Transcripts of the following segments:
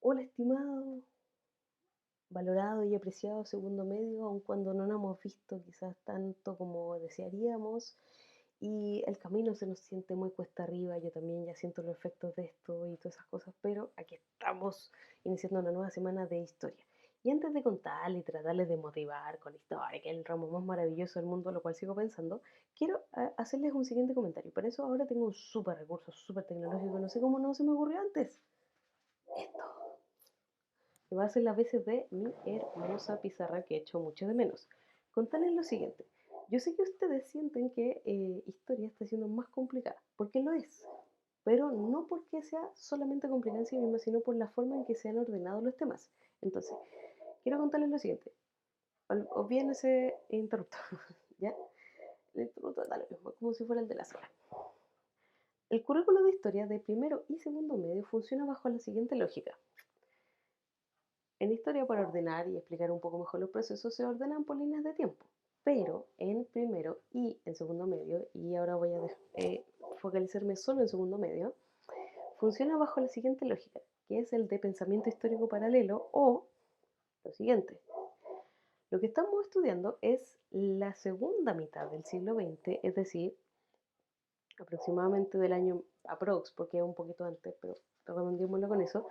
Hola, estimado, valorado y apreciado segundo medio, aun cuando no nos hemos visto quizás tanto como desearíamos y el camino se nos siente muy cuesta arriba. Yo también ya siento los efectos de esto y todas esas cosas, pero aquí estamos iniciando una nueva semana de historia. Y antes de contarles y tratarles de motivar con la historia, que es el ramo más maravilloso del mundo, lo cual sigo pensando, quiero hacerles un siguiente comentario. Para eso ahora tengo un súper recurso, súper tecnológico, no sé cómo no se me ocurrió antes. Esto que va a ser las veces de mi hermosa pizarra que echo mucho de menos. Contarles lo siguiente. Yo sé que ustedes sienten que historia está siendo más complicada, porque lo es, pero no porque sea solamente complicada en sí misma, sino por la forma en que se han ordenado los temas. Entonces, quiero contarles lo siguiente. Obvien ese interrupto, ¿ya? El interrupto da lo mismo, como si fuera el de la sala. El currículo de historia de primero y segundo medio funciona bajo la siguiente lógica. En historia, para ordenar y explicar un poco mejor los procesos, se ordenan por líneas de tiempo. Pero en primero y en segundo medio, y ahora voy a focalizarme solo en segundo medio, funciona bajo la siguiente lógica, que es el de pensamiento histórico paralelo o lo siguiente. Lo que estamos estudiando es la segunda mitad del siglo XX, es decir, aproximadamente del año aprox, porque es un poquito antes, pero redondémoslo con eso,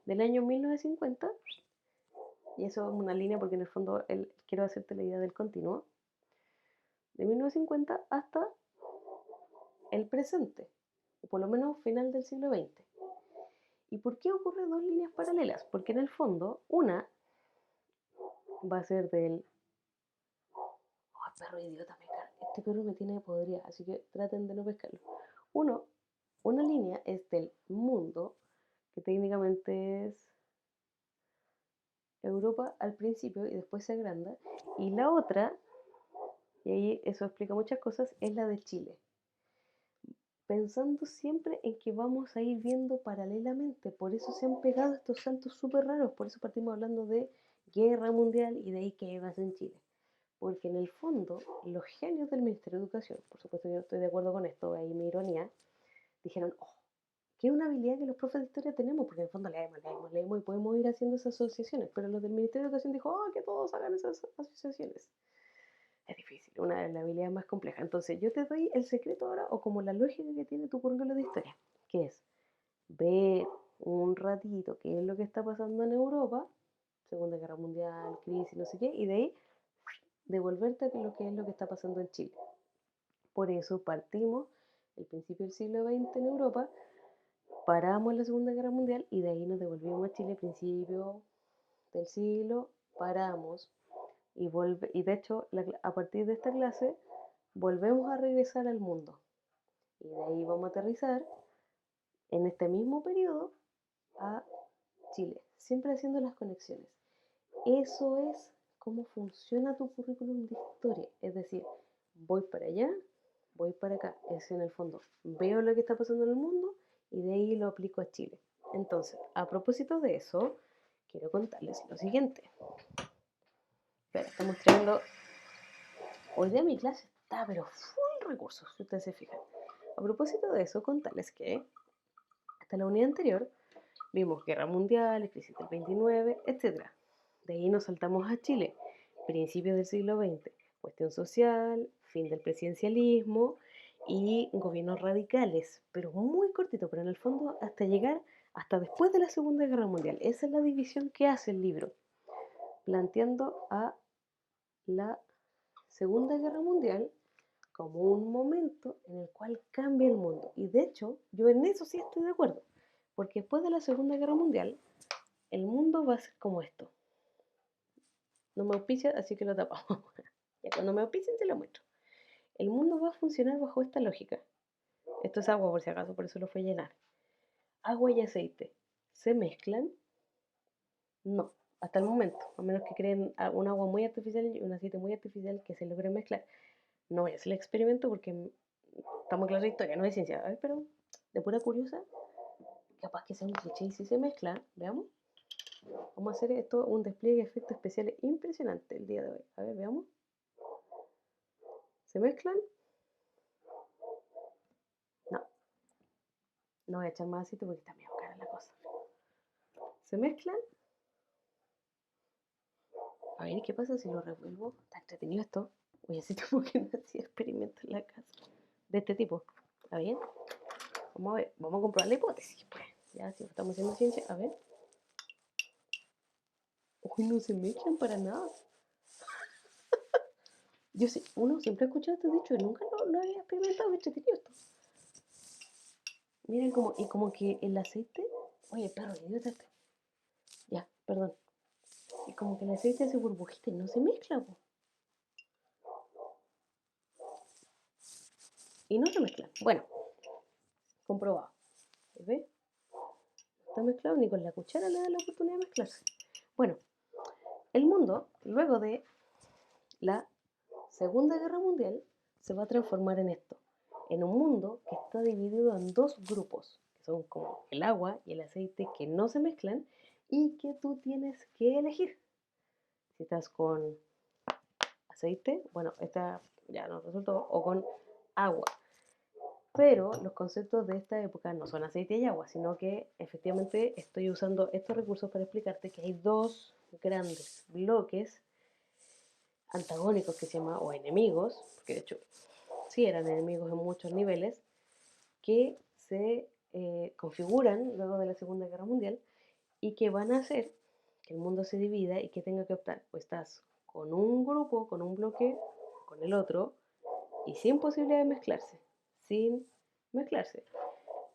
del año 1950. Y eso es una línea porque en el fondo quiero hacerte la idea del continuo, de 1950 hasta el presente, o por lo menos final del siglo XX. ¿Y por qué ocurre dos líneas paralelas? Porque en el fondo una va a ser del... Oh, perro idiota, este perro me tiene podrida, así que traten de no pescarlo. Una línea es del mundo, que técnicamente es Europa al principio y después se agranda, y la otra, y ahí eso explica muchas cosas, es la de Chile, pensando siempre en que vamos a ir viendo paralelamente. Por eso se han pegado estos saltos súper raros. Por eso partimos hablando de guerra mundial y de ahí que vas en Chile. Porque en el fondo, los genios del Ministerio de Educación, por supuesto yo no estoy de acuerdo con esto, ahí mi ironía, dijeron, oh, que es una habilidad que los profes de historia tenemos, porque en el fondo leemos y podemos ir haciendo esas asociaciones. Pero los del Ministerio de Educación dijo, oh, que todos hagan esas asociaciones. Es difícil, una de las habilidades más complejas. Entonces, yo te doy el secreto ahora, o como la lógica que tiene tu currículo de historia, que es ver un ratito qué es lo que está pasando en Europa, Segunda Guerra Mundial, crisis, no sé qué, y de ahí devolverte a lo que es lo que está pasando en Chile. Por eso partimos el principio del siglo XX en Europa, paramos la Segunda Guerra Mundial y de ahí nos devolvimos a Chile, principio del siglo, paramos y de hecho a partir de esta clase volvemos a regresar al mundo y de ahí vamos a aterrizar en este mismo periodo a Chile, siempre haciendo las conexiones. Eso es cómo funciona tu currículum de historia, es decir, voy para allá, voy para acá, es en el fondo, veo lo que está pasando en el mundo y de ahí lo aplico a Chile. Entonces, a propósito de eso, quiero contarles lo siguiente. Espera, está mostrando. Hoy día mi clase está, pero full recursos, si ustedes se fijan. A propósito de eso, contarles que hasta la unidad anterior vimos guerra mundial, crisis del 29, etc. De ahí nos saltamos a Chile, principios del siglo XX, cuestión social, fin del presidencialismo y gobiernos radicales, pero muy cortito, pero en el fondo hasta llegar hasta después de la Segunda Guerra Mundial. Esa es la división que hace el libro, planteando a la Segunda Guerra Mundial como un momento en el cual cambia el mundo. Y de hecho, yo en eso sí estoy de acuerdo, porque después de la Segunda Guerra Mundial, el mundo va a ser como esto. No me auspicia, así que lo tapamos. Ya cuando me auspicien te lo muestro. El mundo va a funcionar bajo esta lógica. Esto es agua por si acaso, por eso lo fue a llenar. Agua y aceite, ¿se mezclan? No, hasta el momento, a menos que creen un agua muy artificial y un aceite muy artificial que se logre mezclar. No voy a hacer el experimento porque está muy claro de historia, no es ciencia. A ver, pero de pura curiosa, capaz que sea un cliché y si se mezcla, veamos. Vamos a hacer esto un despliegue de efectos especiales impresionante el día de hoy. A ver, veamos. ¿Se mezclan? No, no voy a echar más aceite porque está medio cara la cosa. se mezclan. A ver, ¿qué pasa si lo revuelvo? Está entretenido esto. Oye, hace tiempo que no hacía experimentos en la casa de este tipo. ¿Está bien? Vamos a ver, vamos a comprobar la hipótesis, pues. Ya, si estamos haciendo ciencia, a ver. Uy, no se mezclan para nada. Yo sí, uno siempre ha escuchado este dicho y nunca lo había experimentado, ¿viste? ¿Qué esto? Miren como, y como que el aceite. Oye, perro, idiota. Ya, perdón. Y como que el aceite hace burbujita y no se mezcla, po. Y no se mezclan. Bueno, comprobado. ¿Ves? No está mezclado ni con la cuchara le da la oportunidad de mezclarse. Bueno, el mundo, luego de la Segunda Guerra Mundial, se va a transformar en esto. En un mundo que está dividido en dos grupos, que son como el agua y el aceite que no se mezclan y que tú tienes que elegir. Si estás con aceite, bueno, esta ya no resultó, o con agua. Pero los conceptos de esta época no son aceite y agua, sino que efectivamente estoy usando estos recursos para explicarte que hay dos grandes bloques antagónicos que se llaman, o enemigos, porque de hecho sí eran enemigos en muchos niveles, que se configuran luego de la Segunda Guerra Mundial y que van a hacer que el mundo se divida y que tenga que optar, o estás con un grupo, con un bloque, con el otro, y sin posibilidad de mezclarse, sin mezclarse.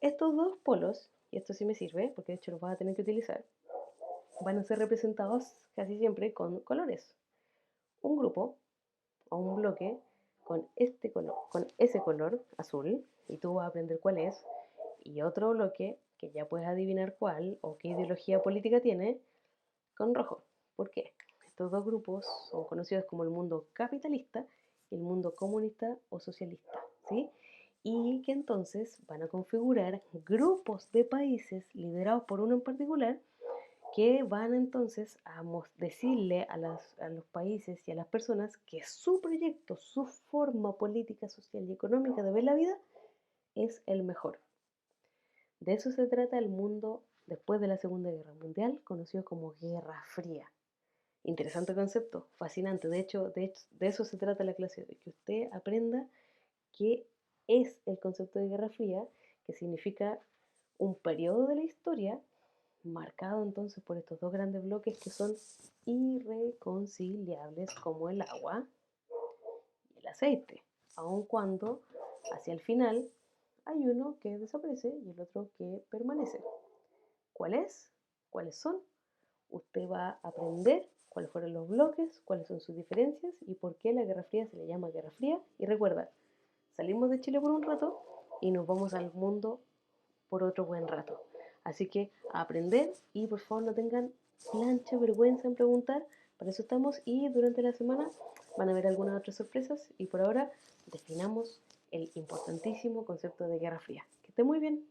Estos dos polos, y esto sí me sirve, porque de hecho los vas a tener que utilizar, van a ser representados casi siempre con colores. Un grupo o un bloque con este color, con ese color azul, y tú vas a aprender cuál es, y otro bloque que ya puedes adivinar cuál o qué ideología política tiene, con rojo. ¿Por qué? Estos dos grupos son conocidos como el mundo capitalista y el mundo comunista o socialista, ¿sí? Y que entonces van a configurar grupos de países liderados por uno en particular que van entonces a decirle a los países y a las personas que su proyecto, su forma política, social y económica de ver la vida es el mejor. De eso se trata el mundo después de la Segunda Guerra Mundial, conocido como Guerra Fría. Interesante concepto, fascinante. De eso se trata la clase, de que usted aprenda qué es el concepto de Guerra Fría, que significa un periodo de la historia marcado entonces por estos dos grandes bloques que son irreconciliables como el agua y el aceite, aun cuando hacia el final hay uno que desaparece y el otro que permanece. ¿Cuál es? ¿Cuáles son? Usted va a aprender cuáles fueron los bloques, cuáles son sus diferencias y por qué la Guerra Fría se le llama Guerra Fría. Y recuerda, salimos de Chile por un rato y nos vamos al mundo por otro buen rato. Así que a aprender y por favor no tengan plancha, vergüenza en preguntar. Para eso estamos y durante la semana van a haber algunas otras sorpresas y por ahora definamos el importantísimo concepto de Guerra Fría. Que esté muy bien.